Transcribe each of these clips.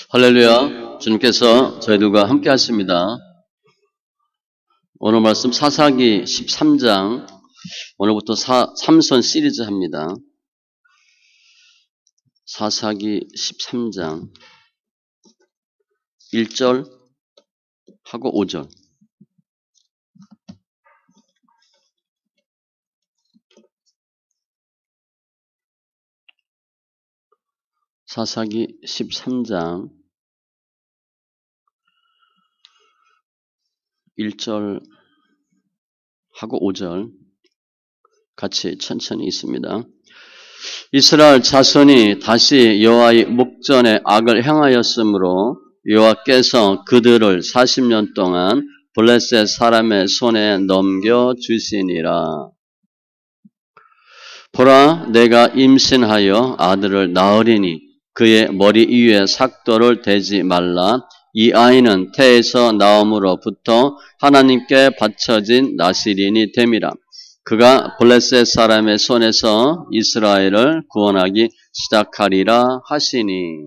할렐루야. 주님께서 저희들과 함께 하십니다. 오늘 말씀 사사기 13장, 오늘부터 삼손 시리즈 합니다. 사사기 13장 1절 하고 5절. 사사기 13장 1절 하고 5절 같이 천천히 있습니다. 이스라엘 자손이 다시 여호와의 목전에 악을 행하였으므로 여호와께서 그들을 40년 동안 블레셋 사람의 손에 넘겨주시니라. 보라, 내가 임신하여 아들을 낳으리니 그의 머리 위에 삭도를 대지 말라. 이 아이는 태에서 나옴으로부터 하나님께 바쳐진 나시린이 됨이라. 그가 블레셋 사람의 손에서 이스라엘을 구원하기 시작하리라 하시니.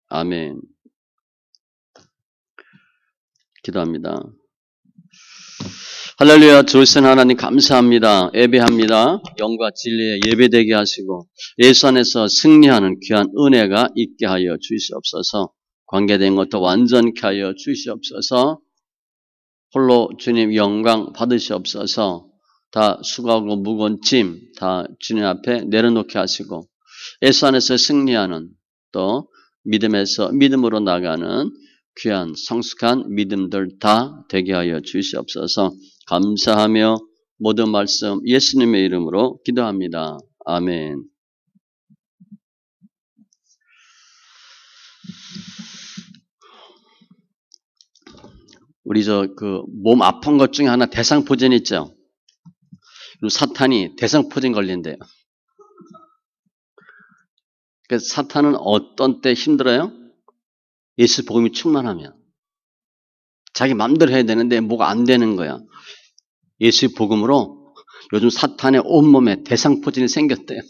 아멘. 기도합니다. 할렐루야. 좋으신 하나님 감사합니다. 예배합니다. 영과 진리에 예배되게 하시고 예수 안에서 승리하는 귀한 은혜가 있게 하여 주시옵소서. 관계된 것도 완전케 하여 주시옵소서. 홀로 주님 영광 받으시옵소서. 다 수고하고 무거운 짐 다 주님 앞에 내려놓게 하시고 예수 안에서 승리하는 또 믿음에서 믿음으로 나가는 귀한 성숙한 믿음들 다 되게 하여 주시옵소서. 감사하며 모든 말씀 예수님의 이름으로 기도합니다. 아멘. 우리 몸 아픈 것 중에 하나 대상포진 있죠? 사탄이 대상포진 걸린대요. 그래서 사탄은 어떤 때 힘들어요? 예수 복음이 충만하면. 자기 마음대로 해야 되는데 뭐가 안 되는 거야. 예수 복음으로 요즘 사탄의 온몸에 대상포진이 생겼대요.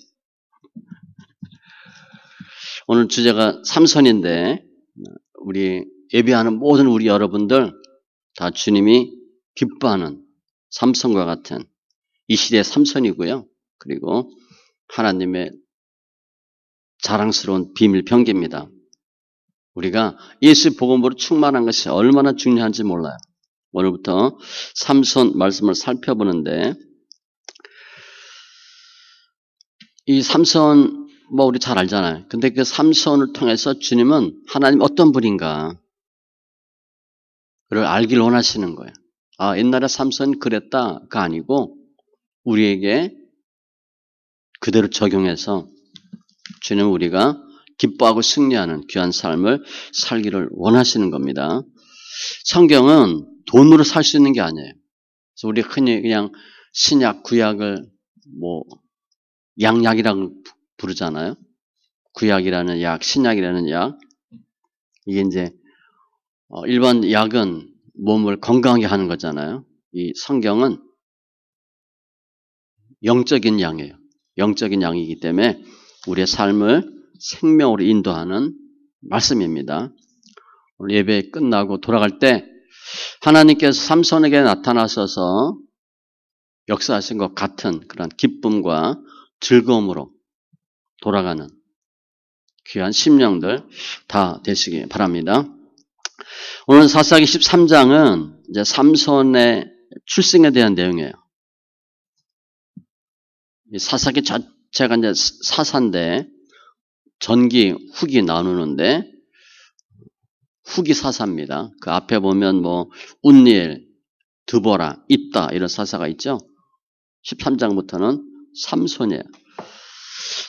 오늘 주제가 삼손인데 우리 예배하는 모든 우리 여러분들 다 주님이 기뻐하는 삼손과 같은 이 시대의 삼손이고요. 그리고 하나님의 자랑스러운 비밀 병기입니다. 우리가 예수 복음으로 충만한 것이 얼마나 중요한지 몰라요. 오늘부터 삼손 말씀을 살펴보는데 이 삼손 우리 잘 알잖아요. 근데 그 삼손을 통해서 주님은 하나님 어떤 분인가를 알기를 원하시는 거예요. 아, 옛날에 삼손이 그랬다가 아니고 우리에게 그대로 적용해서 주님은 우리가 기뻐하고 승리하는 귀한 삶을 살기를 원하시는 겁니다. 성경은 돈으로 살 수 있는 게 아니에요. 그래서 우리 흔히 그냥 신약, 구약을 양약이라고 부르잖아요. 구약이라는 약, 신약이라는 약. 이게 이제 일반 약은 몸을 건강하게 하는 거잖아요. 이 성경은 영적인 양이에요. 영적인 양이기 때문에 우리의 삶을 생명으로 인도하는 말씀입니다. 오늘 예배 끝나고 돌아갈 때 하나님께서 삼손에게 나타나셔서 역사하신 것 같은 그런 기쁨과 즐거움으로 돌아가는 귀한 심령들 다 되시기 바랍니다. 오늘 사사기 13장은 이제 삼손의 출생에 대한 내용이에요. 이 사사기 자체가 이제 사사인데 전기, 후기 나누는데 후기 사사입니다. 그 앞에 보면 운니엘, 드보라, 입다 이런 사사가 있죠. 13장부터는 삼손이에요.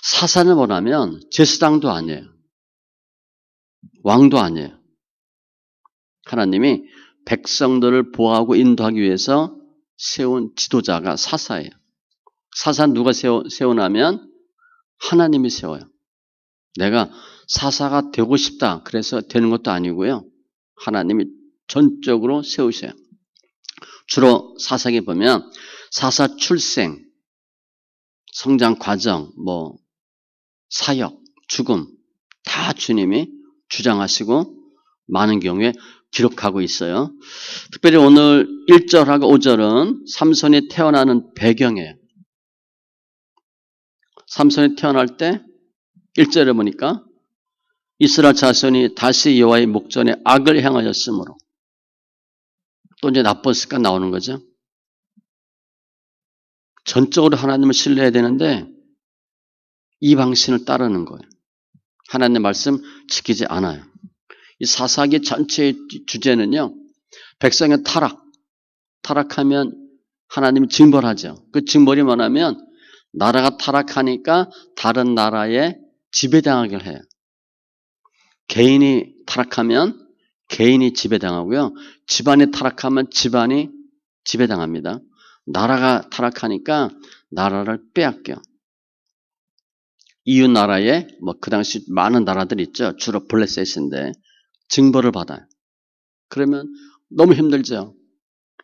사사는 뭐냐면 제사장도 아니에요. 왕도 아니에요. 하나님이 백성들을 보호하고 인도하기 위해서 세운 지도자가 사사예요. 사사는 누가 세우냐면 하나님이 세워요. 내가 사사가 되고 싶다 그래서 되는 것도 아니고요. 하나님이 전적으로 세우셔요. 주로 사사기 보면 사사 출생, 성장 과정, 사역, 죽음 다 주님이 주장하시고 많은 경우에 기록하고 있어요. 특별히 오늘 1절하고 5절은 삼손이 태어나는 배경이에요. 삼손이 태어날 때 1절에 보니까 이스라엘 자손이 다시 여호와의 목전에 악을 행하였으므로 또 이제 나쁜 습관 나오는 거죠. 전적으로 하나님을 신뢰해야 되는데 이 방식을 따르는 거예요. 하나님의 말씀 지키지 않아요. 이 사사기 전체의 주제는요. 백성의 타락하면 하나님이 징벌하죠. 그 징벌이 뭐냐면 나라가 타락하니까 다른 나라에 지배당하기를 해요. 개인이 타락하면 개인이 지배당하고요. 집안이 타락하면 집안이 지배당합니다. 나라가 타락하니까 나라를 빼앗겨. 이웃 나라에 그 당시 많은 나라들 있죠. 주로 블레셋인데 징벌을 받아요. 그러면 너무 힘들죠.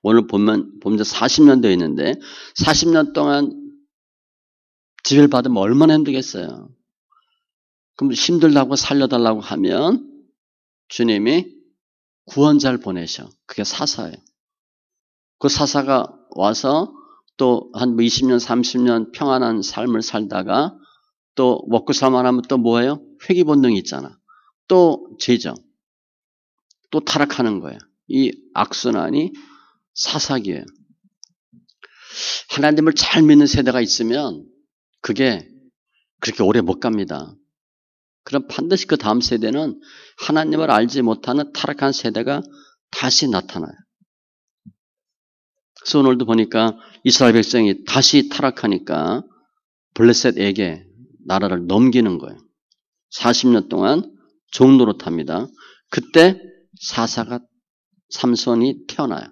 오늘 보면 40년 되어 있는데 40년 동안 지배를 받으면 얼마나 힘들겠어요. 그럼 힘들다고 살려달라고 하면 주님이 구원자를 보내셔. 그게 사사예요. 그 사사가 와서 또 한 20년, 30년 평안한 삶을 살다가 또 먹고 살만하면 또 뭐예요? 회귀 본능이 있잖아. 또 죄죠. 또 타락하는 거예요. 이 악순환이 사사기예요. 하나님을 잘 믿는 세대가 있으면 그게 그렇게 오래 못 갑니다. 그럼 반드시 그 다음 세대는 하나님을 알지 못하는 타락한 세대가 다시 나타나요. 그래서 오늘도 보니까 이스라엘 백성이 다시 타락하니까 블레셋에게 나라를 넘기는 거예요. 40년 동안 종노릇합니다. 그때 사사가 삼손이 태어나요.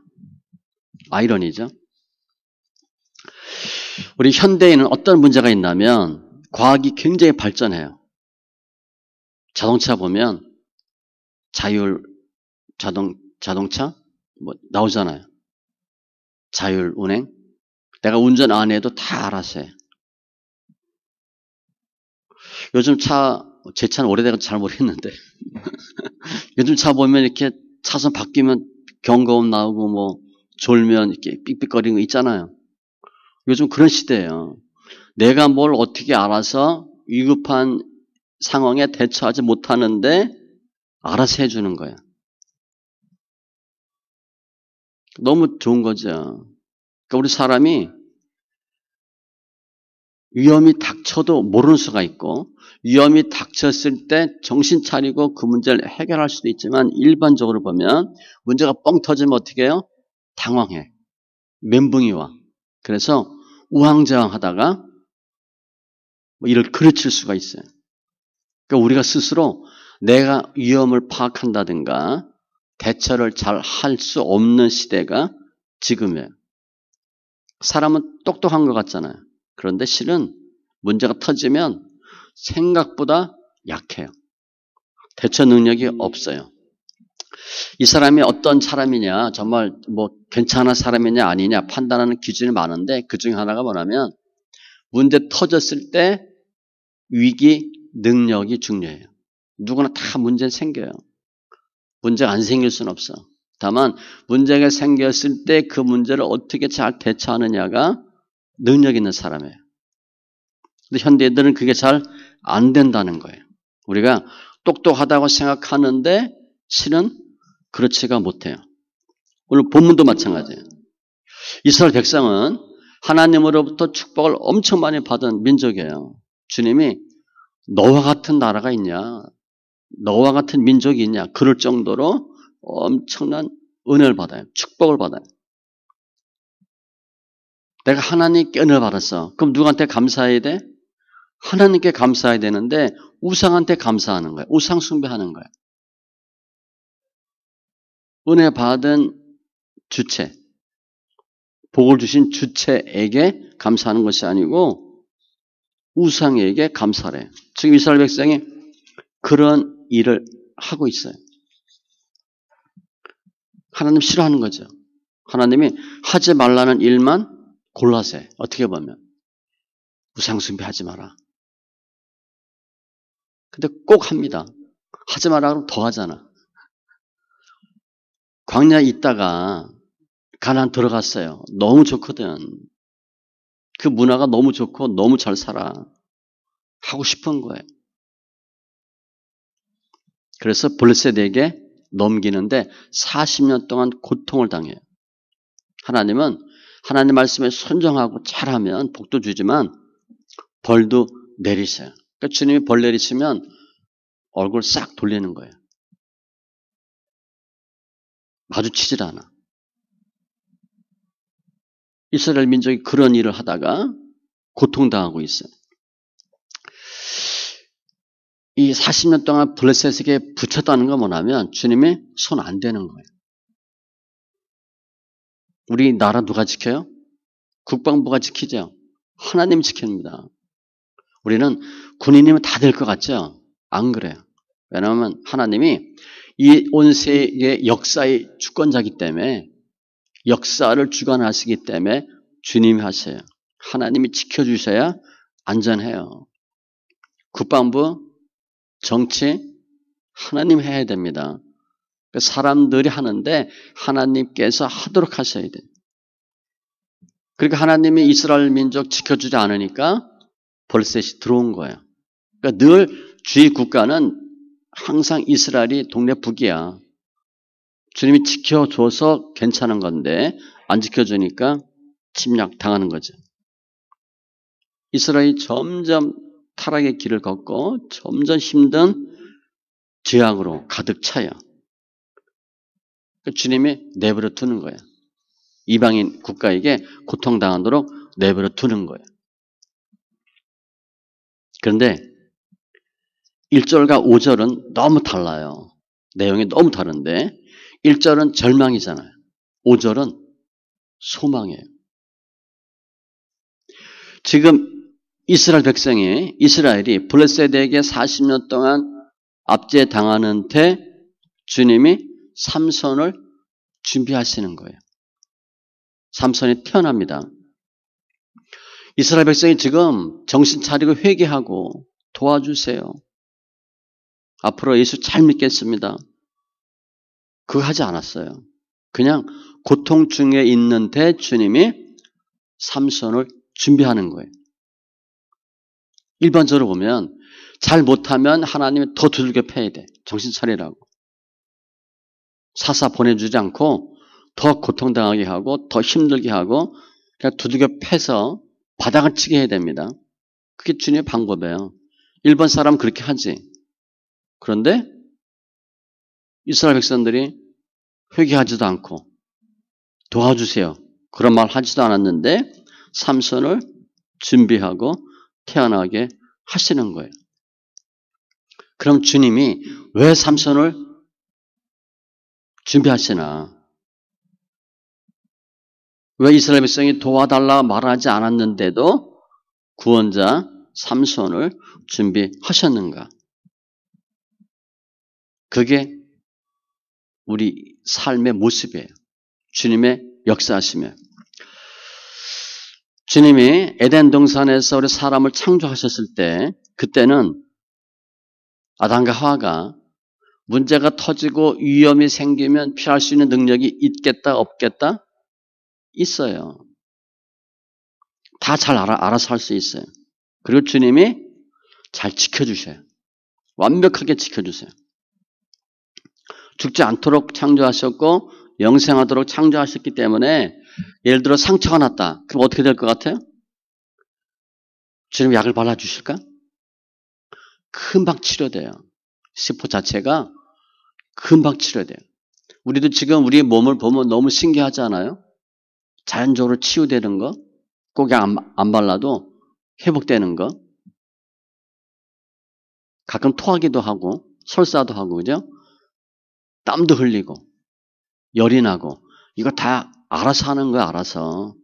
아이러니죠. 우리 현대인은 어떤 문제가 있냐면 과학이 굉장히 발전해요. 자동차 보면 자율 자동차 나오잖아요. 자율 운행. 내가 운전 안 해도 다 알아서 해. 요즘 제 차는 오래돼서 잘 모르겠는데 요즘 차 보면 이렇게 차선 바뀌면 경고음 나오고 졸면 이렇게 삑삑거리는 거 있잖아요. 요즘 그런 시대예요. 내가 뭘 어떻게 알아서 위급한 상황에 대처하지 못하는데 알아서 해주는 거야. 너무 좋은 거죠. 그러니까 우리 사람이 위험이 닥쳐도 모르는 수가 있고 위험이 닥쳤을 때 정신 차리고 그 문제를 해결할 수도 있지만 일반적으로 보면 문제가 뻥 터지면 어떻게 해요? 당황해. 멘붕이 와. 그래서 우왕좌왕하다가 이를 그르칠 수가 있어요. 그러니까 우리가 스스로 내가 위험을 파악한다든가 대처를 잘 할 수 없는 시대가 지금이에요. 사람은 똑똑한 것 같잖아요. 그런데 실은 문제가 터지면 생각보다 약해요. 대처 능력이 없어요. 이 사람이 어떤 사람이냐, 정말 괜찮은 사람이냐 아니냐 판단하는 기준이 많은데 그 중에 하나가 뭐냐면 문제 터졌을 때 위기 능력이 중요해요. 누구나 다 문제 생겨요. 문제가 안 생길 수는 없어. 다만 문제가 생겼을 때 그 문제를 어떻게 잘 대처하느냐가 능력 있는 사람이에요. 근데 현대인들은 그게 잘 안 된다는 거예요. 우리가 똑똑하다고 생각하는데 실은 그렇지가 못해요. 오늘 본문도 마찬가지예요. 이스라엘 백성은 하나님으로부터 축복을 엄청 많이 받은 민족이에요. 주님이 너와 같은 나라가 있냐, 너와 같은 민족이 있냐 그럴 정도로 엄청난 은혜를 받아요. 축복을 받아요. 내가 하나님께 은혜를 받았어. 그럼 누구한테 감사해야 돼? 하나님께 감사해야 되는데 우상한테 감사하는 거예요. 우상 숭배하는 거예요. 은혜 받은 주체, 복을 주신 주체에게 감사하는 것이 아니고 우상에게 감사를 해요. 지금 이스라엘 백성이 그런 일을 하고 있어요. 하나님 싫어하는 거죠. 하나님이 하지 말라는 일만 골라서 해. 어떻게 보면 우상 숭배하지 마라. 근데 꼭 합니다. 하지 마라 그러면 더 하잖아. 광야에 있다가 가나안 들어갔어요. 너무 좋거든. 그 문화가 너무 좋고 너무 잘 살아. 하고 싶은 거예요. 그래서 블레셋에게 넘기는데 40년 동안 고통을 당해요. 하나님은 하나님 말씀에 순종하고 잘하면 복도 주지만 벌도 내리세요. 그러니까 주님이 벌 내리시면 얼굴 싹 돌리는 거예요. 마주치질 않아. 이스라엘 민족이 그런 일을 하다가 고통당하고 있어요. 이 40년 동안 블레셋에게 붙였다는 건 뭐냐면 주님이 손 안 대는 거예요. 우리 나라 누가 지켜요? 국방부가 지키죠. 하나님이 지킵니다. 우리는 군인이면 다 될 것 같죠? 안 그래요. 왜냐하면 하나님이 이 온 세계 역사의 주권자이기 때문에 역사를 주관하시기 때문에 주님이 하세요. 하나님이 지켜주셔야 안전해요. 국방부, 정치, 하나님 해야 됩니다. 사람들이 하는데 하나님께서 하도록 하셔야 돼요. 그러니까 하나님이 이스라엘 민족 지켜주지 않으니까 블레셋이 들어온 거예요. 그러니까 늘 주의 국가는 항상 이스라엘이 동네 북이야. 주님이 지켜줘서 괜찮은 건데 안 지켜주니까 침략 당하는 거죠. 이스라엘이 점점 타락의 길을 걷고 점점 힘든 죄악으로 가득 차요. 주님이 내버려 두는 거예요. 이방인 국가에게 고통당하도록 내버려 두는 거예요. 그런데 1절과 5절은 너무 달라요. 내용이 너무 다른데 1절은 절망이잖아요. 5절은 소망이에요. 지금 이스라엘이 블레셋에게 40년 동안 압제당하는 데 주님이 삼손을 준비하시는 거예요. 삼손이 태어납니다. 이스라엘 백성이 지금 정신 차리고 회개하고 도와주세요. 앞으로 예수 잘 믿겠습니다. 그거 하지 않았어요. 그냥 고통 중에 있는데 주님이 삼손을 준비하는 거예요. 일반적으로 보면 잘 못하면 하나님이 더 두들겨 패야 돼. 정신 차리라고. 사사 보내주지 않고 더 고통당하게 하고 더 힘들게 하고 그냥 두들겨 패서 바닥을 치게 해야 됩니다. 그게 주님의 방법이에요. 일반 사람은 그렇게 하지. 그런데 이스라엘 백성들이 회개하지도 않고 도와주세요. 그런 말 하지도 않았는데 삼손을 준비하고 태어나게 하시는 거예요. 그럼 주님이 왜 삼손을 준비하시나? 왜 이스라엘 백성이 도와달라 말하지 않았는데도 구원자 삼손을 준비하셨는가? 그게 우리 삶의 모습이에요. 주님의 역사하시며. 주님이 에덴 동산에서 우리 사람을 창조하셨을 때 그때는 아담과 하와가 문제가 터지고 위험이 생기면 피할 수 있는 능력이 있겠다 없겠다? 있어요. 다 잘 알아서 할 수 있어요. 그리고 주님이 잘 지켜주셔요. 완벽하게 지켜주세요. 죽지 않도록 창조하셨고 영생하도록 창조하셨기 때문에 예를 들어 상처가 났다. 그럼 어떻게 될 것 같아요? 주님 약을 발라주실까? 금방 치료돼요. 세포 자체가 금방 치료돼요. 우리도 지금 우리의 몸을 보면 너무 신기하지 않아요? 자연적으로 치유되는 거, 꼭 약 안 발라도 회복되는 거, 가끔 토하기도 하고 설사도 하고 그죠? 땀도 흘리고 열이 나고 이거 다 알아서 하는 거야. 알아서.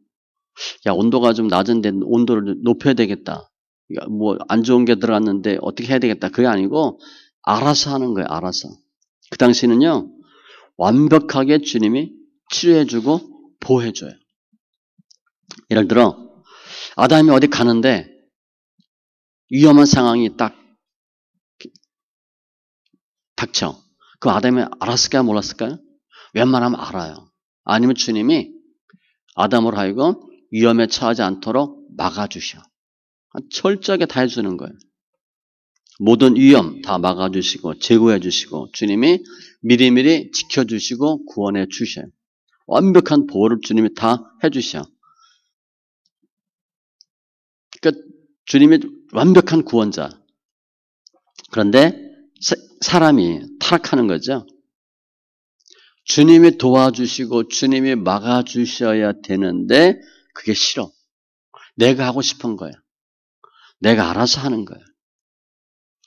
야, 온도가 좀 낮은데 온도를 높여야 되겠다. 뭐 안 좋은 게 들어갔는데 어떻게 해야 되겠다. 그게 아니고 알아서 하는 거예요. 알아서. 그 당시는요. 완벽하게 주님이 치료해주고 보호해줘요. 예를 들어 아담이 어디 가는데 위험한 상황이 딱 닥쳐. 그 아담이 알았을까요? 몰랐을까요? 웬만하면 알아요. 아니면 주님이 아담으로 하여금 위험에 처하지 않도록 막아주셔. 철저하게 다 해주는 거예요. 모든 위험 다 막아주시고 제거해 주시고 주님이 미리미리 지켜주시고 구원해 주셔요. 완벽한 보호를 주님이 다 해주셔. 그러니까 주님이 완벽한 구원자. 그런데 사람이 타락하는 거죠. 주님이 도와주시고 주님이 막아주셔야 되는데 그게 싫어. 내가 하고 싶은 거야. 내가 알아서 하는 거야.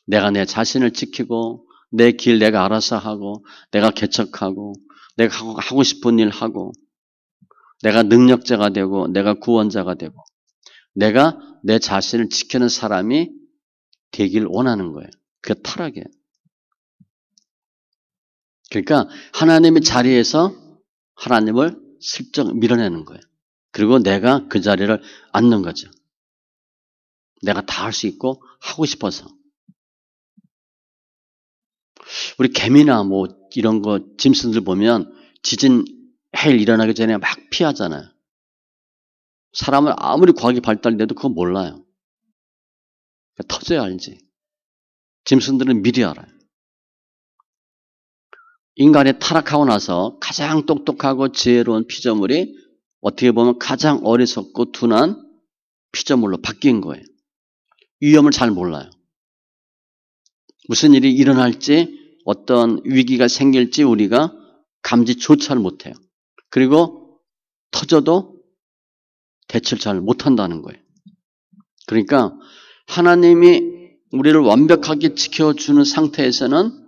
내가 내 자신을 지키고 내 길 내가 알아서 하고 내가 개척하고 내가 하고 싶은 일 하고 내가 능력자가 되고 내가 구원자가 되고 내가 내 자신을 지키는 사람이 되길 원하는 거예요. 그게 타락이에요. 그러니까 하나님의 자리에서 하나님을 슬쩍 밀어내는 거예요. 그리고 내가 그 자리를 앉는 거죠. 내가 다 할 수 있고 하고 싶어서. 우리 개미나 뭐 이런 거 짐승들 보면 지진 해일 일어나기 전에 막 피하잖아요. 사람은 아무리 과학이 발달돼도 그거 몰라요. 그러니까 터져야 알지. 짐승들은 미리 알아요. 인간이 타락하고 나서 가장 똑똑하고 지혜로운 피조물이 어떻게 보면 가장 어리석고 둔한 피조물로 바뀐 거예요. 위험을 잘 몰라요. 무슨 일이 일어날지 어떤 위기가 생길지 우리가 감지조차를 못해요. 그리고 터져도 대처를 잘 못한다는 거예요. 그러니까 하나님이 우리를 완벽하게 지켜주는 상태에서는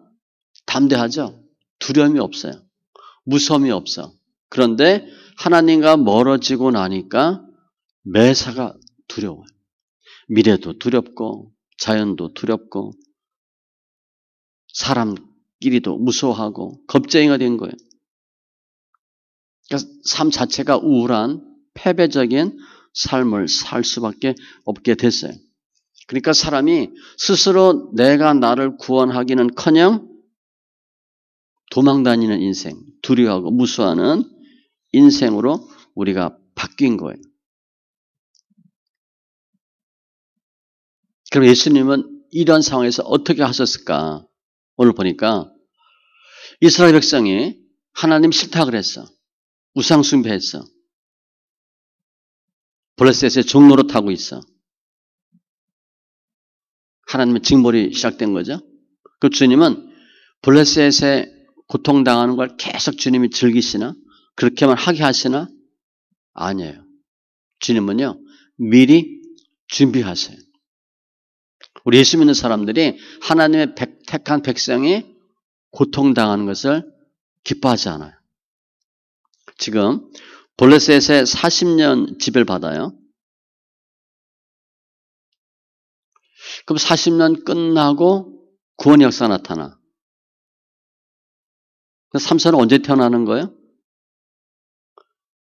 담대하죠. 두려움이 없어요. 무서움이 없어. 그런데 하나님과 멀어지고 나니까 매사가 두려워요. 미래도 두렵고 자연도 두렵고 사람끼리도 무서워하고 겁쟁이가 된 거예요. 그러니까 삶 자체가 우울한 패배적인 삶을 살 수밖에 없게 됐어요. 그러니까 사람이 스스로 내가 나를 구원하기는커녕 도망다니는 인생, 두려워하고 무서워하는 인생으로 우리가 바뀐 거예요. 그럼 예수님은 이런 상황에서 어떻게 하셨을까? 오늘 보니까 이스라엘 백성이 하나님 싫다 그랬어. 우상 숭배했어. 블레셋의 종로로 타고 있어. 하나님의 징벌이 시작된 거죠. 그 주님은 블레셋에 고통당하는 걸 계속 주님이 즐기시나? 그렇게만 하게 하시나? 아니에요. 주님은요, 미리 준비하세요. 우리 예수 믿는 사람들이 하나님의 택한 백성이 고통당하는 것을 기뻐하지 않아요. 지금 블레셋에 40년 지배를 받아요. 그럼 40년 끝나고 구원의 역사가 나타나. 삼손은 언제 태어나는 거예요?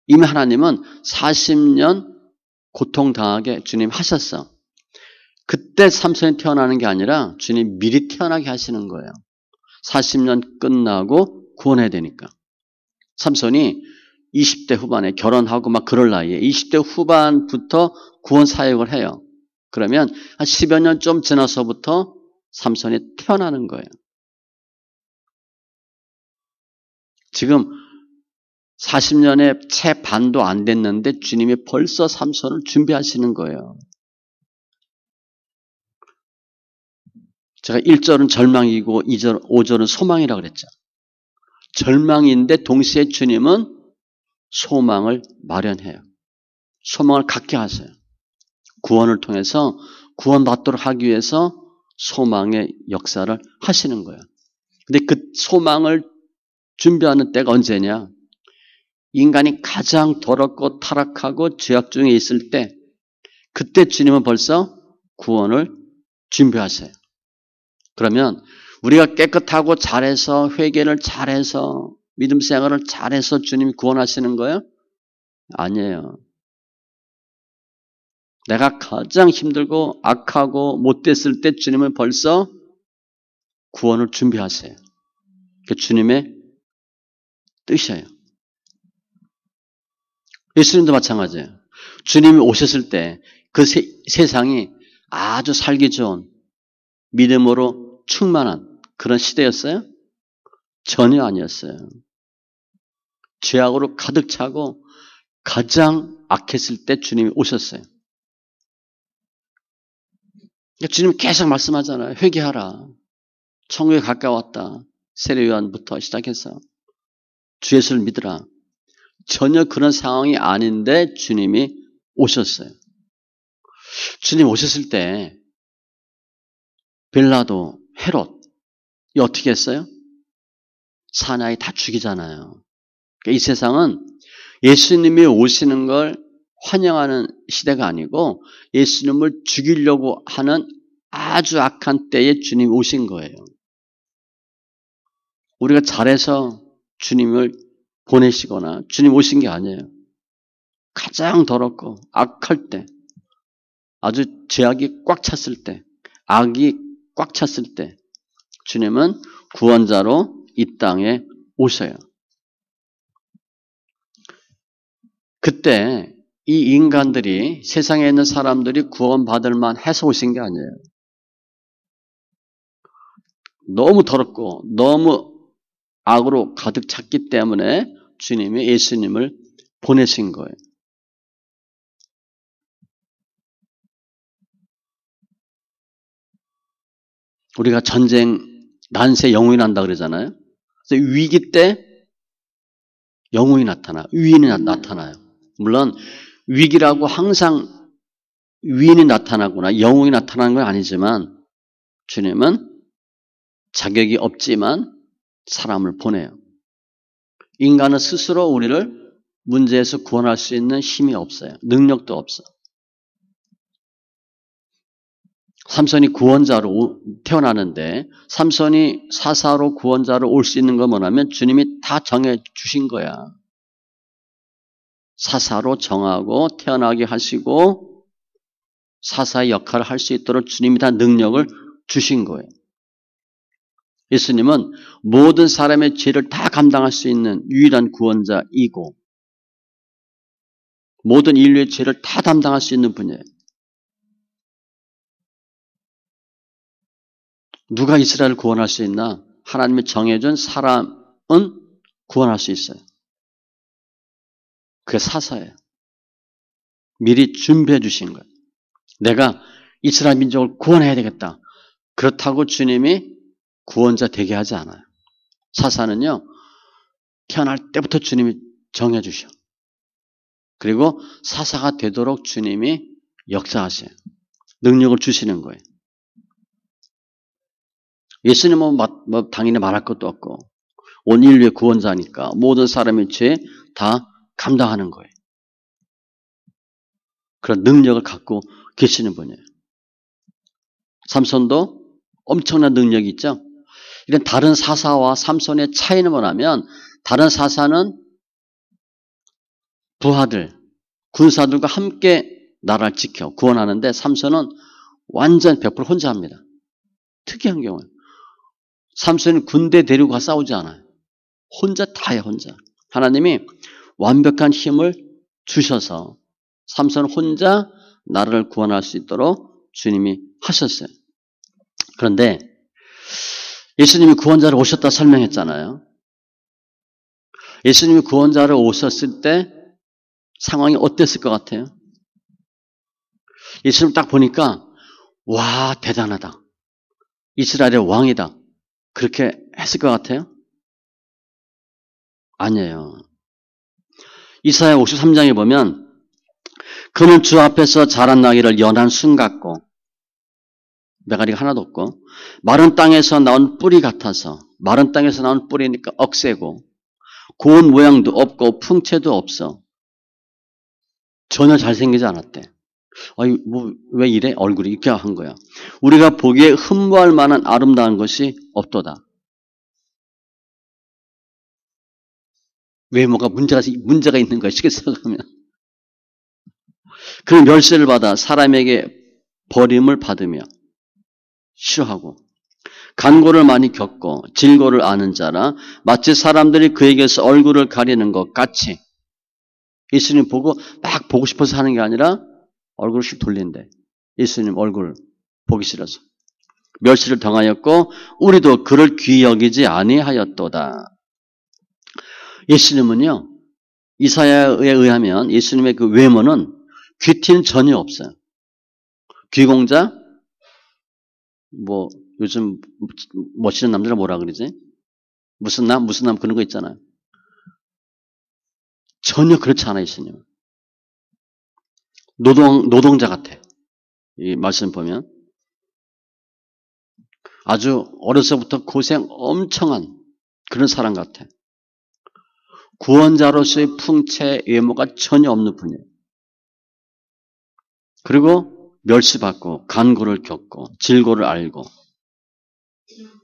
이미 하나님은 40년 고통당하게 주님 하셨어. 그때 삼손이 태어나는 게 아니라 주님 미리 태어나게 하시는 거예요. 40년 끝나고 구원해야 되니까. 삼손이 20대 후반에 결혼하고 막 그럴 나이에 20대 후반부터 구원 사역을 해요. 그러면 한 10여 년 좀 지나서부터 삼손이 태어나는 거예요. 지금 40년의 채 반도 안 됐는데 주님이 벌써 삼손을 준비하시는 거예요. 제가 1절은 절망이고 2절, 5절은 소망이라고 그랬죠. 절망인데 동시에 주님은 소망을 마련해요. 소망을 갖게 하세요. 구원을 통해서 구원받도록 하기 위해서 소망의 역사를 하시는 거예요. 근데 그 소망을 준비하는 때가 언제냐? 인간이 가장 더럽고 타락하고 죄악 중에 있을 때 그때 주님은 벌써 구원을 준비하세요. 그러면 우리가 깨끗하고 잘해서 회개를 잘해서 믿음 생활을 잘해서 주님이 구원하시는 거예요? 아니에요. 내가 가장 힘들고 악하고 못됐을 때 주님은 벌써 구원을 준비하세요. 그 주님의 뜻이에요. 예수님도 마찬가지예요. 주님이 오셨을 때 그 세상이 아주 살기 좋은 믿음으로 충만한 그런 시대였어요? 전혀 아니었어요. 죄악으로 가득 차고 가장 악했을 때 주님이 오셨어요. 주님이 계속 말씀하잖아요. 회개하라. 천국에 가까웠다. 세례요한부터 시작해서 주 예수를 믿으라. 전혀 그런 상황이 아닌데 주님이 오셨어요. 주님 오셨을 때 빌라도, 헤롯 이 어떻게 했어요? 사나이 다 죽이잖아요. 그러니까 이 세상은 예수님이 오시는 걸 환영하는 시대가 아니고 예수님을 죽이려고 하는 아주 악한 때에 주님이 오신 거예요. 우리가 잘해서 주님을 보내시거나 주님 오신 게 아니에요. 가장 더럽고 악할 때, 아주 죄악이 꽉 찼을 때, 악이 꽉 찼을 때 주님은 구원자로 이 땅에 오셔요. 그때 이 인간들이 세상에 있는 사람들이 구원받을 만해서 오신 게 아니에요. 너무 더럽고 너무 악으로 가득 찼기 때문에 주님이 예수님을 보내신 거예요. 우리가 전쟁, 난세, 영웅이 난다 그러잖아요. 그래서 위기 때 영웅이 나타나, 위인이 나타나요. 물론 위기라고 항상 위인이 나타나거나 영웅이 나타나는 건 아니지만 주님은 자격이 없지만 사람을 보내요. 인간은 스스로 우리를 문제에서 구원할 수 있는 힘이 없어요. 능력도 없어. 삼손이 구원자로 태어나는데 삼손이 사사로 구원자로 올 수 있는 건 뭐냐면 주님이 다 정해 주신 거야. 사사로 정하고 태어나게 하시고 사사의 역할을 할 수 있도록 주님이 다 능력을 주신 거예요. 예수님은 모든 사람의 죄를 다 감당할 수 있는 유일한 구원자이고 모든 인류의 죄를 다 담당할 수 있는 분이에요. 누가 이스라엘을 구원할 수 있나? 하나님이 정해준 사람은 구원할 수 있어요. 그게 사사예요. 미리 준비해 주신 거예요. 내가 이스라엘 민족을 구원해야 되겠다. 그렇다고 주님이 구원자 되게 하지 않아요. 사사는요. 태어날 때부터 주님이 정해 주셔. 그리고 사사가 되도록 주님이 역사하세요. 능력을 주시는 거예요. 예수님은 당연히 말할 것도 없고 온 인류의 구원자니까 모든 사람의 죄 다 감당하는 거예요. 그런 능력을 갖고 계시는 분이에요. 삼손도 엄청난 능력이 있죠. 이런 다른 사사와 삼손의 차이는 뭐냐면 다른 사사는 부하들, 군사들과 함께 나라를 지켜 구원하는데 삼손은 완전 100% 혼자 합니다. 특이한 경우예요. 삼손은 군대 데리고 가 싸우지 않아요. 혼자 다 해요. 혼자. 하나님이 완벽한 힘을 주셔서 삼손 혼자 나라를 구원할 수 있도록 주님이 하셨어요. 그런데 예수님이 구원자로 오셨다 설명했잖아요. 예수님이 구원자로 오셨을 때 상황이 어땠을 것 같아요? 예수님 딱 보니까 와 대단하다. 이스라엘의 왕이다. 그렇게 했을 것 같아요? 아니에요. 이사야 53장에 보면 그는 주 앞에서 자란 나귀를 연한 순 같고 메가리가 하나도 없고 마른 땅에서 나온 뿌리 같아서 마른 땅에서 나온 뿌리니까 억세고 고운 모양도 없고 풍채도 없어. 전혀 잘생기지 않았대. 아니 왜 이래? 얼굴이 이렇게 한 거야. 우리가 보기에 흠모할 만한 아름다운 것이 없도다. 외모가 문제가 있는 거야. 쉽게 생각하면. 그 멸세를 받아 사람에게 버림을 받으며 싫어하고 간고를 많이 겪고 질고를 아는 자라 마치 사람들이 그에게서 얼굴을 가리는 것 같이 예수님 보고 막 보고 싶어서 하는 게 아니라 얼굴을 씩 돌린대. 예수님 얼굴 보기 싫어서. 멸시를 당하였고 우리도 그를 귀히 여기지 아니하였도다. 예수님은요. 이사야에 의하면 예수님의 그 외모는 귀티는 전혀 없어요. 귀공자? 뭐 요즘 멋있는 남자를 뭐라 그러지? 무슨 남 그런 거 있잖아요. 전혀 그렇지 않아요, 예수님은. 노동자 같아. 이 말씀 보면. 아주 어려서부터 고생 엄청한 그런 사람 같아. 구원자로서의 풍채, 외모가 전혀 없는 분이에요. 그리고 멸시받고 간고를 겪고 질고를 알고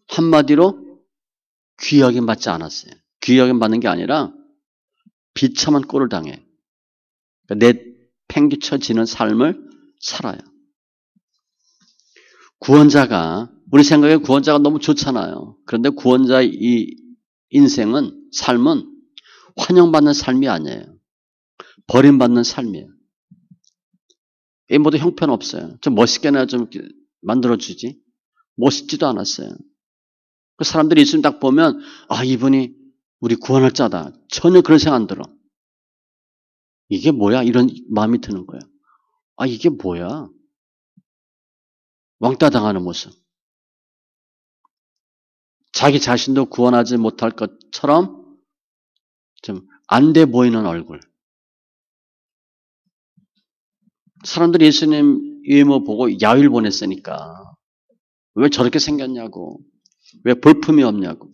한마디로 귀여김 받지 않았어요. 귀여김 받는 게 아니라 비참한 꼴을 당해. 내팽개쳐지는 삶을 살아요. 구원자가 우리 생각에 구원자가 너무 좋잖아요. 그런데 구원자의 이 인생은 삶은 환영받는 삶이 아니에요. 버림받는 삶이에요. 이 모두 형편없어요. 좀 멋있게나 좀 만들어주지. 멋있지도 않았어요. 그 사람들이 예수님 딱 보면 아 이분이 우리 구원할 자다. 전혀 그런 생각 안 들어. 이게 뭐야? 이런 마음이 드는 거예요. 아 이게 뭐야? 왕따 당하는 모습. 자기 자신도 구원하지 못할 것처럼 좀 안 돼 보이는 얼굴. 사람들이 예수님 외모 보고 야유를 보냈으니까 왜 저렇게 생겼냐고. 왜 볼품이 없냐고.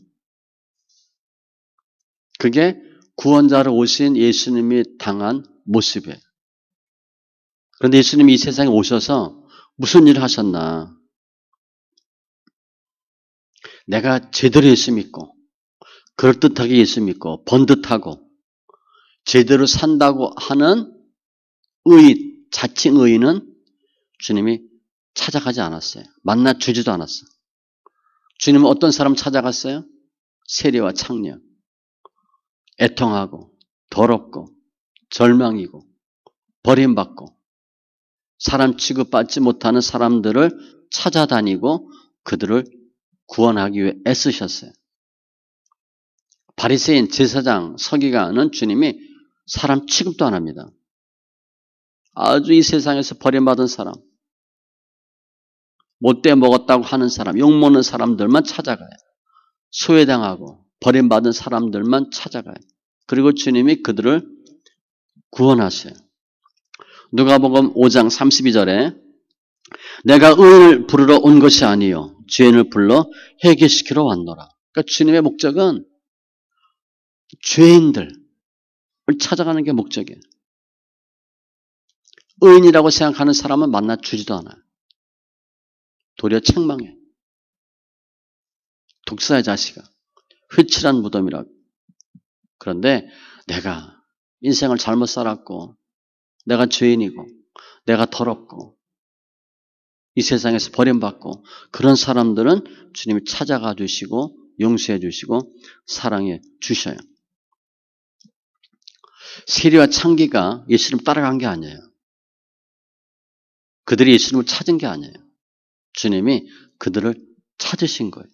그게 구원자로 오신 예수님이 당한 모습이에요. 그런데 예수님이 이 세상에 오셔서 무슨 일을 하셨나. 내가 제대로 예수 믿고 그럴듯하게 예수 믿고 번듯하고 제대로 산다고 하는 자칭 의인은 주님이 찾아가지 않았어요. 만나 주지도 않았어요. 주님은 어떤 사람 찾아갔어요? 세리와 창녀. 애통하고 더럽고 절망이고 버림받고 사람 취급받지 못하는 사람들을 찾아다니고 그들을 구원하기 위해 애쓰셨어요. 바리새인, 제사장, 서기관은 주님이 사람 취급도 안 합니다. 아주 이 세상에서 버림받은 사람, 못돼 먹었다고 하는 사람, 욕먹는 사람들만 찾아가요. 소외당하고 버림받은 사람들만 찾아가요. 그리고 주님이 그들을 구원하세요. 누가복음 5장 32절에 내가 의인을 부르러 온 것이 아니요 죄인을 불러 회개시키러 왔노라. 그러니까 주님의 목적은 죄인들을 찾아가는 게 목적이에요. 의인이라고 생각하는 사람은 만나 주지도 않아요. 도리어 책망해. 독사의 자식아. 회칠한 무덤이라고. 그런데 내가 인생을 잘못 살았고 내가 죄인이고 내가 더럽고 이 세상에서 버림받고 그런 사람들은 주님이 찾아가 주시고 용서해 주시고 사랑해 주셔요. 세리와 창기가 예수님 따라간 게 아니에요. 그들이 예수님을 찾은 게 아니에요. 주님이 그들을 찾으신 거예요.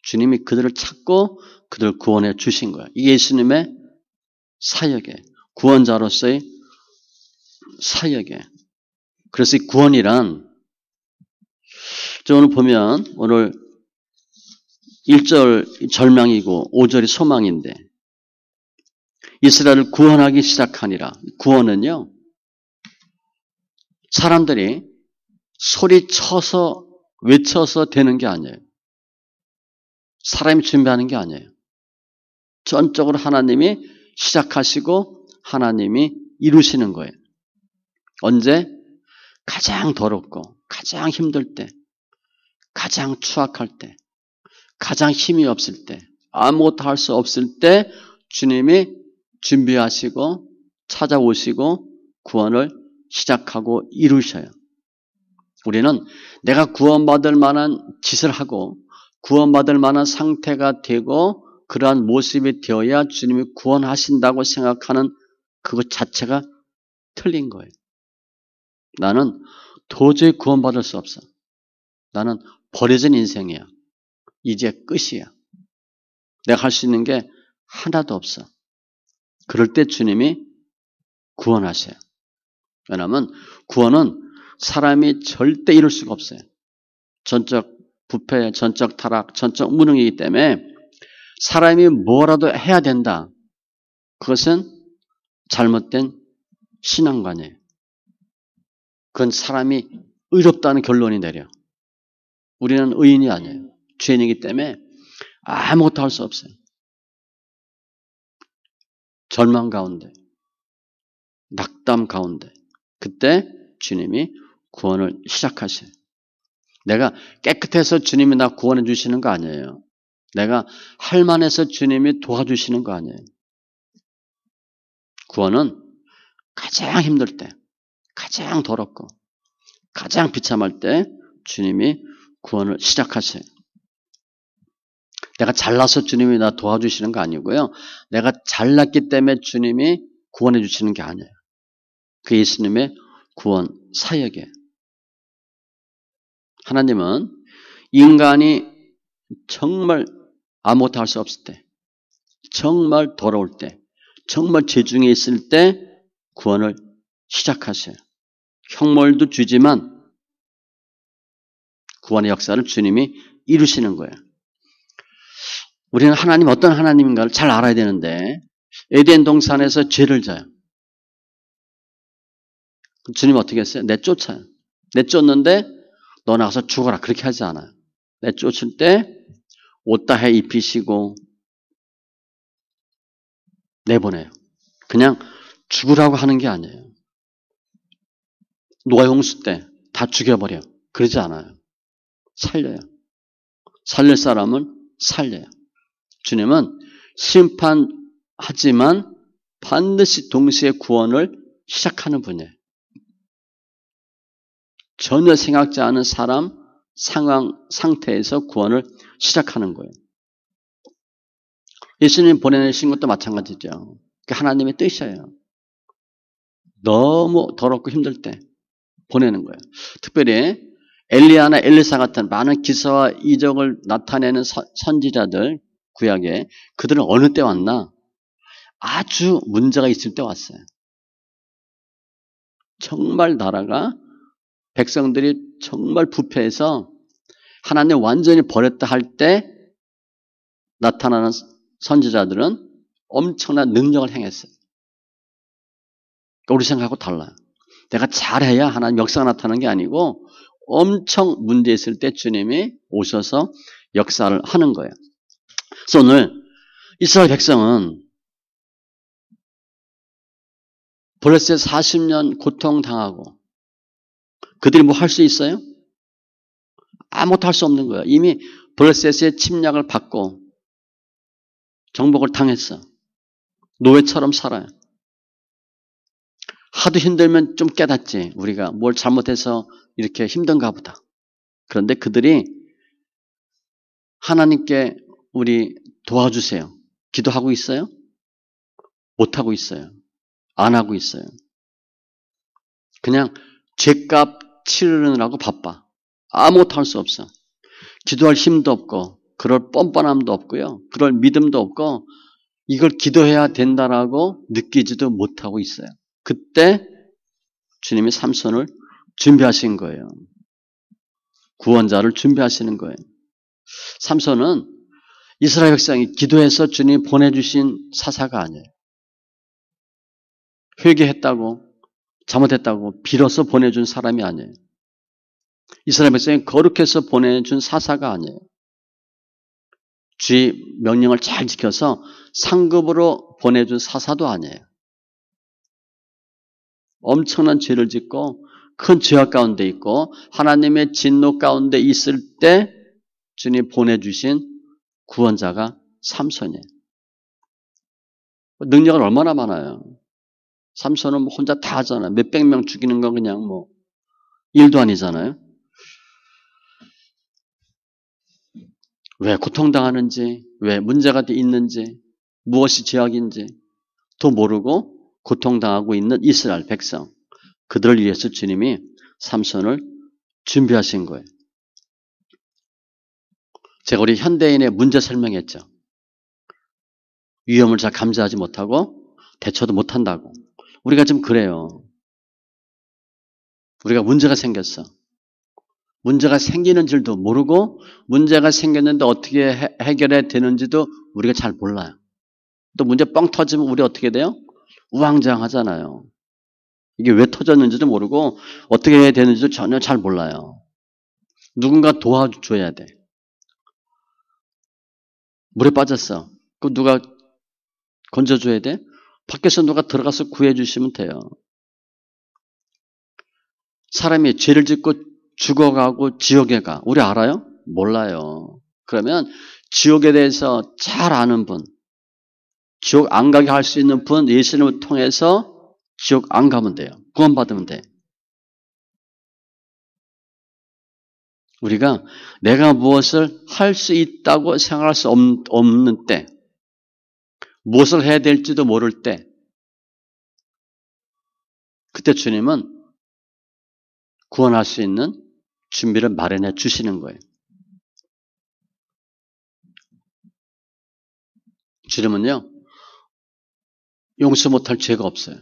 주님이 그들을 찾고 그들을 구원해 주신 거예요. 이게 예수님의 사역이에요. 구원자로서의 사역이에요. 그래서 이 구원이란 오늘 보면 오늘 1절 절망이고 5절이 소망인데 이스라엘을 구원하기 시작하니라. 구원은요. 사람들이 소리쳐서 외쳐서 되는 게 아니에요. 사람이 준비하는 게 아니에요. 전적으로 하나님이 시작하시고 하나님이 이루시는 거예요. 언제? 가장 더럽고 가장 힘들 때, 가장 추악할 때, 가장 힘이 없을 때, 아무것도 할 수 없을 때 주님이 준비하시고 찾아오시고 구원을 시작하고 이루셔요. 우리는 내가 구원받을 만한 짓을 하고 구원받을 만한 상태가 되고 그러한 모습이 되어야 주님이 구원하신다고 생각하는 그것 자체가 틀린 거예요. 나는 도저히 구원받을 수 없어. 나는 버려진 인생이야. 이제 끝이야. 내가 할 수 있는 게 하나도 없어. 그럴 때 주님이 구원하세요. 왜냐하면 구원은 사람이 절대 이룰 수가 없어요. 전적 부패, 전적 타락, 전적 무능이기 때문에 사람이 뭐라도 해야 된다. 그것은 잘못된 신앙관이에요. 그건 사람이 의롭다는 결론이 내려. 우리는 의인이 아니에요. 죄인이기 때문에 아무것도 할 수 없어요. 절망 가운데, 낙담 가운데. 그때 주님이 구원을 시작하셔요. 내가 깨끗해서 주님이 나 구원해 주시는 거 아니에요. 내가 할만해서 주님이 도와주시는 거 아니에요. 구원은 가장 힘들 때, 가장 더럽고, 가장 비참할 때 주님이 구원을 시작하세요. 내가 잘나서 주님이 나 도와주시는 거 아니고요. 내가 잘났기 때문에 주님이 구원해 주시는 게 아니에요. 그 예수님의 구원 사역이에요. 하나님은 인간이 정말 아무것도 할 수 없을 때, 정말 더러울 때, 정말 죄중에 있을 때 구원을 시작하셔요. 형벌도 주지만 구원의 역사를 주님이 이루시는 거예요. 우리는 하나님 어떤 하나님인가를 잘 알아야 되는데 에덴 동산에서 죄를 져요. 주님 어떻게 했어요? 내쫓아요. 내쫓는데 너 나가서 죽어라 그렇게 하지 않아요. 내쫓을 때 옷 다 해 입히시고 내보내요. 그냥 죽으라고 하는 게 아니에요. 노아 홍수 때 다 죽여버려. 그러지 않아요. 살려요. 살릴 사람은 살려요. 주님은 심판하지만 반드시 동시에 구원을 시작하는 분이에요. 전혀 생각지 않은 사람, 상황, 상태에서 구원을 시작하는 거예요. 예수님 보내신 것도 마찬가지죠. 그게 하나님의 뜻이에요. 너무 더럽고 힘들 때 보내는 거예요. 특별히 엘리야나 엘리사 같은 많은 기사와 이적을 나타내는 선지자들, 구약에 그들은 어느 때 왔나? 아주 문제가 있을 때 왔어요. 정말 나라가 백성들이 정말 부패해서 하나님 완전히 버렸다 할 때 나타나는 선지자들은 엄청난 능력을 행했어요. 우리 생각하고 달라요. 내가 잘해야 하나님 역사가 나타나는 게 아니고 엄청 문제 있을 때 주님이 오셔서 역사를 하는 거예요. 그래서 오늘 이스라엘 백성은 블레셋 40년 고통당하고 그들이 뭐 할 수 있어요? 아무것도 할 수 없는 거예요. 이미 블레셋의 침략을 받고 정복을 당했어. 노예처럼 살아요. 하도 힘들면 좀 깨닫지. 우리가 뭘 잘못해서 이렇게 힘든가 보다. 그런데 그들이 하나님께 우리 도와주세요. 기도하고 있어요? 못하고 있어요. 안 하고 있어요. 그냥 죄값 치르느라고 바빠. 아무것도 할 수 없어. 기도할 힘도 없고 그럴 뻔뻔함도 없고요. 그럴 믿음도 없고 이걸 기도해야 된다라고 느끼지도 못하고 있어요. 그때 주님이 삼손을 준비하신 거예요. 구원자를 준비하시는 거예요. 삼손은 이스라엘 백성이 기도해서 주님이 보내주신 사사가 아니에요. 회개했다고 잘못했다고 빌어서 보내준 사람이 아니에요. 이스라엘 백성이 거룩해서 보내준 사사가 아니에요. 주의 명령을 잘 지켜서 상급으로 보내준 사사도 아니에요. 엄청난 죄를 짓고 큰 죄악 가운데 있고 하나님의 진노 가운데 있을 때 주님 보내주신 구원자가 삼손이에요. 능력은 얼마나 많아요. 삼손은 뭐 혼자 다 하잖아요. 몇백 명 죽이는 건 그냥 뭐 일도 아니잖아요. 왜 고통당하는지, 왜 문제가 있는지, 무엇이 죄악인지 도 모르고 고통당하고 있는 이스라엘 백성, 그들을 위해서 주님이 삼손을 준비하신 거예요. 제가 우리 현대인의 문제 설명했죠. 위험을 잘 감지하지 못하고 대처도 못한다고. 우리가 좀 그래요. 우리가 문제가 생겼어. 문제가 생기는 줄도 모르고 문제가 생겼는데 어떻게 해결해야 되는지도 우리가 잘 몰라요. 또 문제 뻥 터지면 우리 어떻게 돼요? 우왕좌왕하잖아요. 이게 왜 터졌는지도 모르고 어떻게 해야 되는지도 전혀 잘 몰라요. 누군가 도와줘야 돼. 물에 빠졌어. 그럼 누가 건져줘야 돼? 밖에서 누가 들어가서 구해주시면 돼요. 사람이 죄를 짓고 죽어가고 지옥에 가. 우리 알아요? 몰라요. 그러면 지옥에 대해서 잘 아는 분, 지옥 안 가게 할 수 있는 분, 예수님을 통해서 지옥 안 가면 돼요. 구원받으면 돼. 우리가 내가 무엇을 할 수 있다고 생각할 수 없는 때, 무엇을 해야 될지도 모를 때, 그때 주님은 구원할 수 있는 준비를 마련해 주시는 거예요. 주님은요, 용서 못할 죄가 없어요.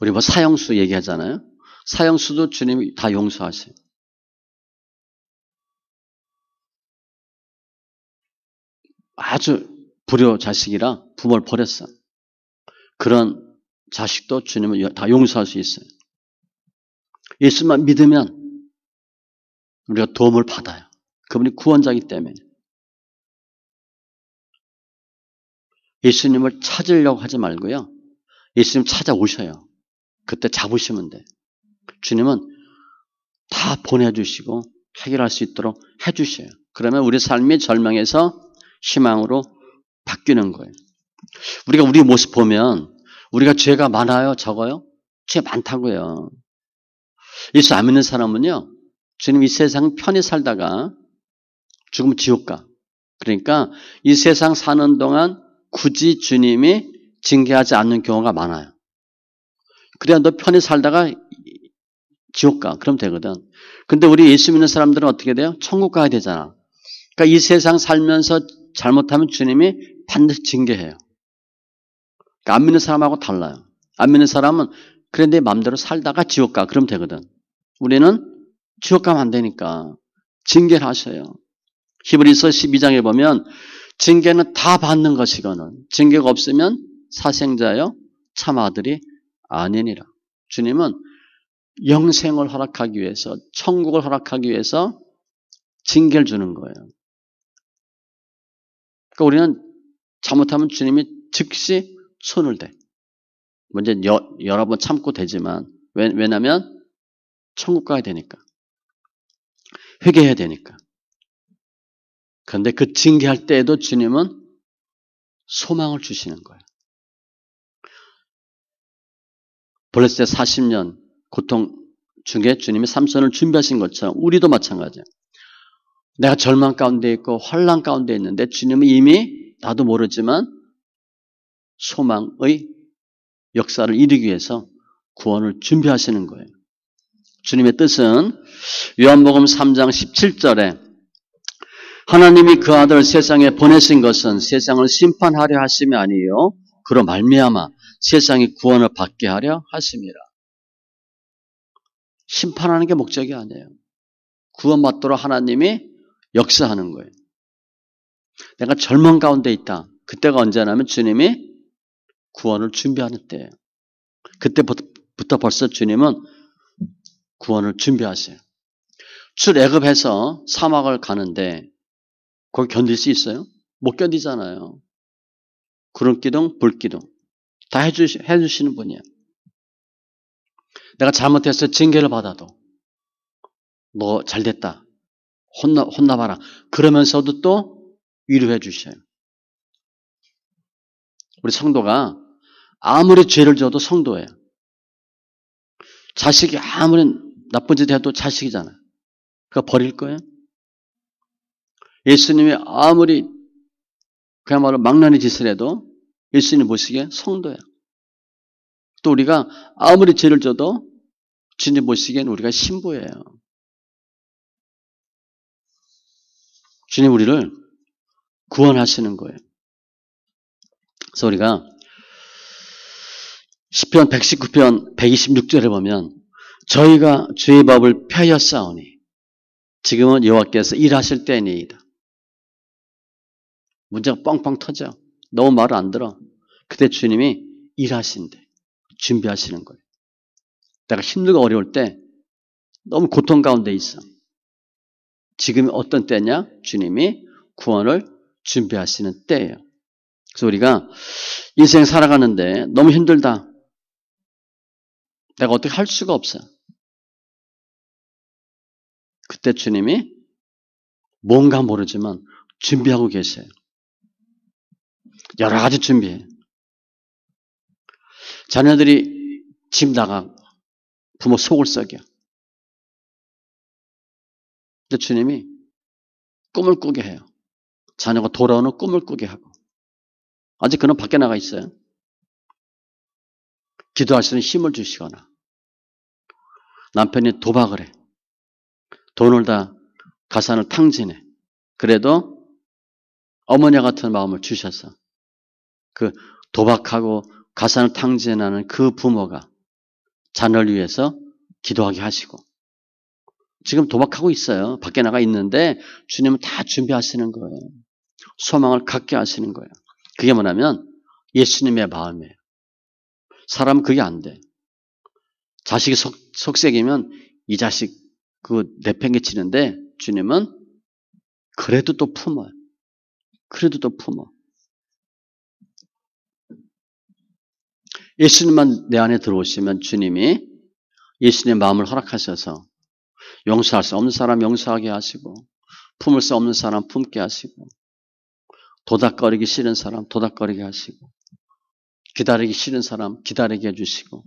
우리 뭐 사형수 얘기하잖아요. 사형수도 주님이 다 용서하세요. 아주 불효 자식이라 부모를 버렸어. 그런 자식도 주님은 다 용서할 수 있어요. 예수만 믿으면 우리가 도움을 받아요. 그분이 구원자이기 때문에. 예수님을 찾으려고 하지 말고요. 예수님 찾아오셔요. 그때 잡으시면 돼. 주님은 다 보내주시고 해결할 수 있도록 해주셔요. 그러면 우리 삶이 절망에서 희망으로 바뀌는 거예요. 우리가 우리 모습 보면 우리가 죄가 많아요? 적어요? 죄 많다고요. 예수 안 믿는 사람은요. 주님 이 세상 편히 살다가 죽으면 지옥 가. 그러니까 이 세상 사는 동안 굳이 주님이 징계하지 않는 경우가 많아요. 그래야 너 편히 살다가 지옥 가. 그럼 되거든. 근데 우리 예수 믿는 사람들은 어떻게 돼요? 천국 가야 되잖아. 그러니까 이 세상 살면서 잘못하면 주님이 반드시 징계해요. 그러니까 안 믿는 사람하고 달라요. 안 믿는 사람은 그래 내 마음대로 살다가 지옥 가. 그럼 되거든. 우리는 지옥 가면 안 되니까 징계를 하셔요. 히브리서 12장에 보면 징계는 다 받는 것이거늘 징계가 없으면 사생자여 참 아들이 아니니라. 주님은 영생을 허락하기 위해서 천국을 허락하기 위해서 징계를 주는 거예요. 그러니까 우리는 잘못하면 주님이 즉시 손을 대. 먼저 여러 번 참고 되지만 왜냐하면 천국 가야 되니까. 회개해야 되니까. 그런데 그 징계할 때에도 주님은 소망을 주시는 거예요. 블레셋 40년 고통 중에 주님이 삼손을 준비하신 것처럼 우리도 마찬가지예요. 내가 절망 가운데 있고 환난 가운데 있는데 주님은 이미 나도 모르지만 소망의 역사를 이루기 위해서 구원을 준비하시는 거예요. 주님의 뜻은 요한복음 3장 17절에 하나님이 그 아들을 세상에 보내신 것은 세상을 심판하려 하심이 아니요 그로 말미암아 세상이 구원을 받게 하려 하심이라. 심판하는 게 목적이 아니에요. 구원받도록 하나님이 역사하는 거예요. 내가 절망 가운데 있다. 그때가 언제냐면 주님이 구원을 준비하는 때예요. 그때부터 벌써 주님은 구원을 준비하세요. 출애굽해서 사막을 가는데 거기 견딜 수 있어요? 못 견디잖아요. 구름기둥, 불기둥 다 해주시는 분이에요. 내가 잘못해서 징계를 받아도 너 잘됐다. 혼나봐라. 그러면서도 또 위로해 주셔요. 우리 성도가 아무리 죄를 져도 성도예요. 자식이 아무리 나쁜 짓 해도 자식이잖아요. 그거 버릴 거예요? 예수님이 아무리 그야말로 망나니 짓을 해도 예수님 보시기에 성도야. 또 우리가 아무리 죄를 져도 주님 보시기엔 우리가 신부예요. 주님 우리를 구원하시는 거예요. 그래서 우리가 시편 119편 126절에 보면 저희가 주의 법을 펴였사오니 지금은 여호와께서 일하실 때니이다. 문제가 뻥뻥 터져. 너무 말을 안 들어. 그때 주님이 일하신대. 준비하시는 거예요. 내가 힘들고 어려울 때 너무 고통 가운데 있어. 지금이 어떤 때냐? 주님이 구원을 준비하시는 때예요. 그래서 우리가 인생 살아가는데 너무 힘들다. 내가 어떻게 할 수가 없어. 그때 주님이 뭔가 모르지만 준비하고 계세요. 여러 가지 준비해. 자녀들이 집 나가 부모 속을 썩여. 근데 주님이 꿈을 꾸게 해요. 자녀가 돌아오는 꿈을 꾸게 하고. 아직 그는 밖에 나가 있어요. 기도할 수 있는 힘을 주시거나 남편이 도박을 해. 돈을 다 가산을 탕진해. 그래도 어머니 같은 마음을 주셔서 그 도박하고 가산을 탕진하는 그 부모가 자녀를 위해서 기도하게 하시고 지금 도박하고 있어요. 밖에 나가 있는데 주님은 다 준비하시는 거예요. 소망을 갖게 하시는 거예요. 그게 뭐냐면 예수님의 마음이에요. 사람은 그게 안 돼. 자식이 속색이면 이 자식 그 내팽개치는데 주님은 그래도 또 품어요. 그래도 또 품어. 예수님만 내 안에 들어오시면 주님이 예수님의 마음을 허락하셔서 용서할 수 없는 사람 용서하게 하시고 품을 수 없는 사람 품게 하시고 도닥거리기 싫은 사람 도닥거리게 하시고 기다리기 싫은 사람 기다리게 해주시고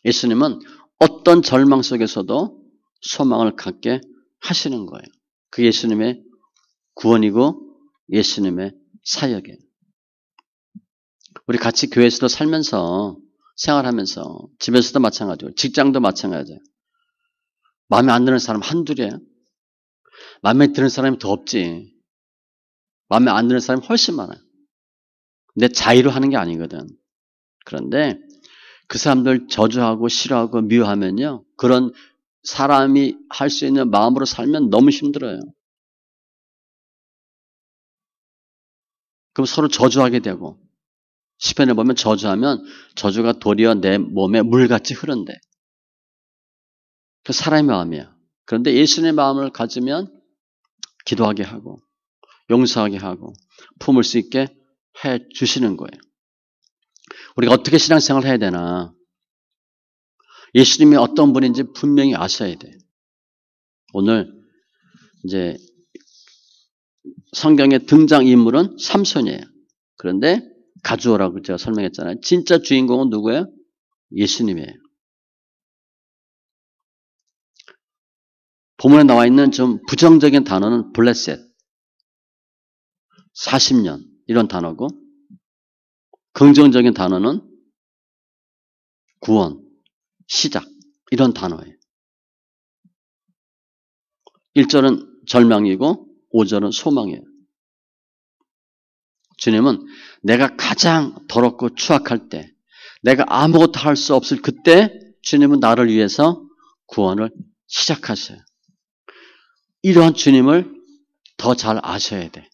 예수님은 어떤 절망 속에서도 소망을 갖게 하시는 거예요. 그게 예수님의 구원이고 예수님의 사역이에요. 우리 같이 교회에서도 살면서 생활하면서 집에서도 마찬가지고 직장도 마찬가지예요. 마음에 안 드는 사람 한둘이에요. 마음에 드는 사람이 더 없지. 마음에 안 드는 사람이 훨씬 많아요. 근데 자의로 하는 게 아니거든. 그런데 그 사람들 저주하고 싫어하고 미워하면요. 그런 사람이 할 수 있는 마음으로 살면 너무 힘들어요. 그럼 서로 저주하게 되고 시편에 보면 저주하면 저주가 도리어 내 몸에 물같이 흐른대. 그 사람의 마음이야. 그런데 예수님의 마음을 가지면 기도하게 하고 용서하게 하고 품을 수 있게 해 주시는 거예요. 우리가 어떻게 신앙생활을 해야 되나? 예수님이 어떤 분인지 분명히 아셔야 돼요. 오늘 이제 성경의 등장인물은 삼손이에요. 그런데 가져오라고 제가 설명했잖아요. 진짜 주인공은 누구예요? 예수님이에요. 본문에 나와 있는 좀 부정적인 단어는 블레셋, 40년 이런 단어고 긍정적인 단어는 구원, 시작 이런 단어예요. 1절은 절망이고 5절은 소망이에요. 주님은 내가 가장 더럽고 추악할 때 내가 아무것도 할 수 없을 그때 주님은 나를 위해서 구원을 시작하셔요. 이러한 주님을 더 잘 아셔야 돼.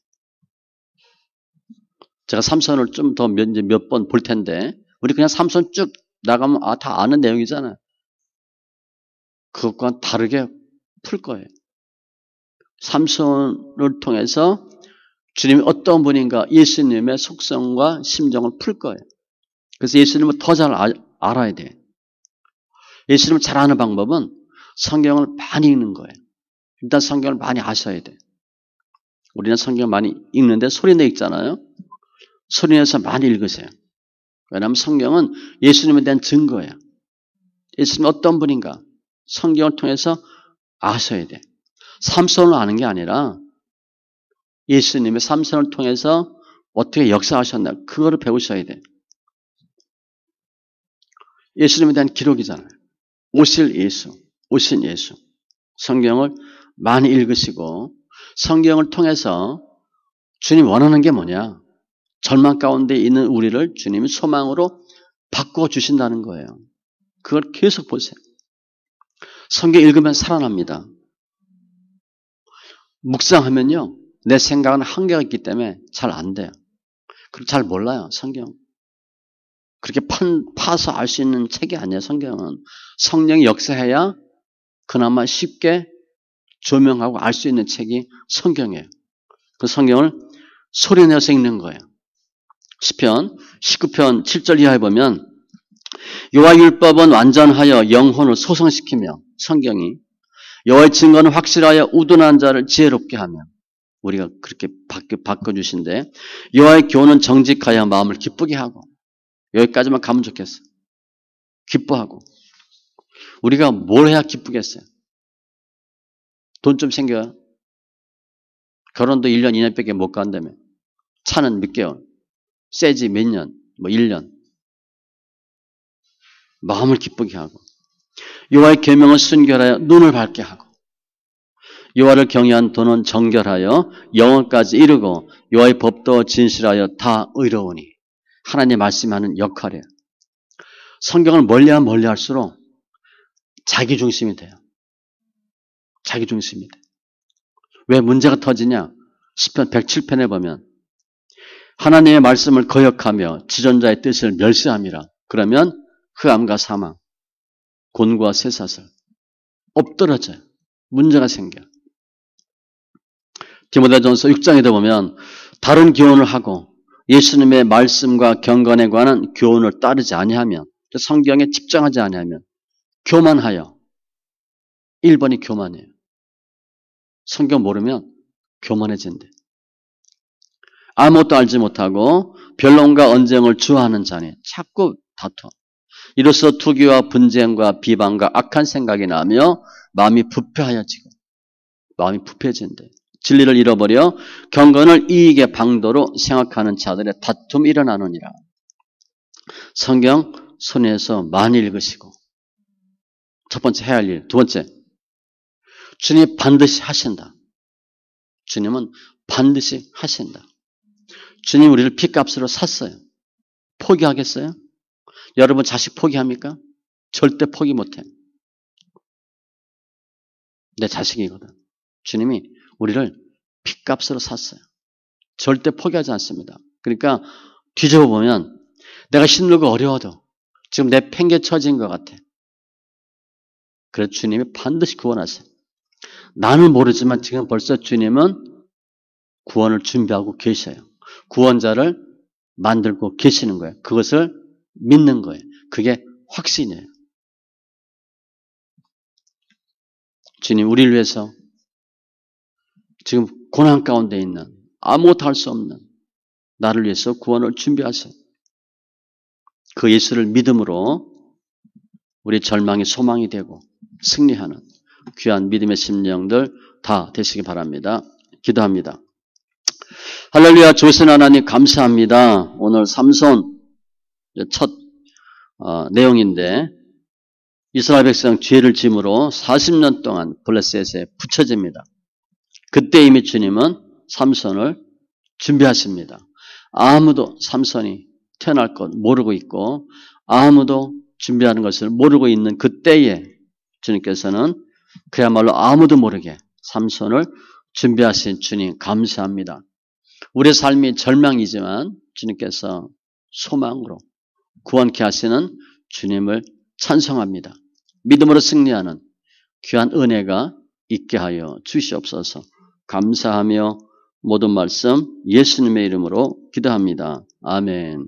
제가 삼손을 좀 더 몇 번 볼 텐데 우리 그냥 삼손 쭉 나가면 다 아는 내용이잖아요. 그것과 다르게 풀 거예요. 삼손을 통해서 주님이 어떤 분인가 예수님의 속성과 심정을 풀 거예요. 그래서 예수님을 더 잘 알아야 돼요. 예수님을 잘 아는 방법은 성경을 많이 읽는 거예요. 일단 성경을 많이 아셔야 돼요. 우리는 성경을 많이 읽는데 소리내 읽잖아요. 소리내서 많이 읽으세요. 왜냐하면 성경은 예수님에 대한 증거예요. 예수님이 어떤 분인가 성경을 통해서 아셔야 돼요. 삼손을 아는 게 아니라 예수님의 삼손을 통해서 어떻게 역사하셨나 그거를 배우셔야 돼요. 예수님에 대한 기록이잖아요. 오실 예수, 오신 예수. 성경을 많이 읽으시고 성경을 통해서 주님 원하는 게 뭐냐? 절망 가운데 있는 우리를 주님이 소망으로 바꾸어 주신다는 거예요. 그걸 계속 보세요. 성경 읽으면 살아납니다. 묵상하면요. 내 생각은 한계가 있기 때문에 잘 안 돼요. 그리고 잘 몰라요. 성경. 그렇게 파서 알 수 있는 책이 아니에요. 성경은. 성령이 역사해야 그나마 쉽게 조명하고 알 수 있는 책이 성경이에요. 그 성경을 소리내서 읽는 거예요. 시편 19편 7절 이하에 보면 여호와 율법은 완전하여 영혼을 소성시키며 성경이 여호와의 증거는 확실하여 우둔한 자를 지혜롭게 하며 우리가 그렇게 바꿔주신데 여호와의 교훈은 정직하여 마음을 기쁘게 하고 여기까지만 가면 좋겠어요. 기뻐하고 우리가 뭘 해야 기쁘겠어요? 돈 좀 생겨요. 결혼도 1년, 2년밖에 못 간다며. 차는 몇 개월. 세지 몇 년, 1년. 마음을 기쁘게 하고 여호와의 계명을 순결하여 눈을 밝게 하고 여호와를 경외한 도는 정결하여 영혼까지 이르고 여호와의 법도 진실하여 다 의로우니 하나님 말씀하는 역할이에요. 성경을 멀리하면 멀리할수록 자기 중심이 돼요. 자기 중심이 돼요. 왜 문제가 터지냐? 시편 107편에 보면 하나님의 말씀을 거역하며 지존자의 뜻을 멸시함이라. 그러면 흑암과 사망, 곤고와 쇠사슬 엎드러져요. 문제가 생겨. 디모데전서 6장에도 보면 다른 교훈을 하고 예수님의 말씀과 경건에 관한 교훈을 따르지 아니하면 성경에 집중하지 아니하면 교만하여 1번이 교만이에요. 성경 모르면 교만해진대. 아무것도 알지 못하고 변론과 언쟁을 주하는 자니 자꾸 다퉈. 이로써 투기와 분쟁과 비방과 악한 생각이 나며 마음이 부패하여지고 마음이 부패진대. 진리를 잃어버려 경건을 이익의 방도로 생각하는 자들의 다툼이 일어나느니라. 성경 손에서 많이 읽으시고 첫 번째 해야 할 일. 두 번째, 주님이 반드시 하신다. 주님은 반드시 하신다. 주님 우리를 피값으로 샀어요. 포기하겠어요? 여러분 자식 포기합니까? 절대 포기 못해. 내 자식이거든. 주님이 우리를 피값으로 샀어요. 절대 포기하지 않습니다. 그러니까 뒤집어 보면 내가 힘들고 어려워도 지금 내 팽개 쳐진 것 같아. 그래서 주님이 반드시 구원하세요. 나는 모르지만 지금 벌써 주님은 구원을 준비하고 계셔요. 구원자를 만들고 계시는 거예요. 그것을 믿는 거예요. 그게 확신이에요. 주님 우리를 위해서 지금 고난 가운데 있는 아무것도 할 수 없는 나를 위해서 구원을 준비하세요. 그 예수를 믿음으로 우리 절망이 소망이 되고 승리하는 귀한 믿음의 심령들 다 되시기 바랍니다. 기도합니다. 할렐루야. 조신 하나님 감사합니다. 오늘 삼손 첫 내용인데 이스라엘 백성 죄를 짐으로 40년 동안 블레셋에 붙여집니다. 그때 이미 주님은 삼손을 준비하십니다. 아무도 삼손이 태어날 것 모르고 있고 아무도 준비하는 것을 모르고 있는 그때에 주님께서는 그야말로 아무도 모르게 삼손을 준비하신 주님 감사합니다. 우리의 삶이 절망이지만 주님께서 소망으로 구원케 하시는 주님을 찬송합니다. 믿음으로 승리하는 귀한 은혜가 있게 하여 주시옵소서. 감사하며 모든 말씀 예수님의 이름으로 기도합니다. 아멘.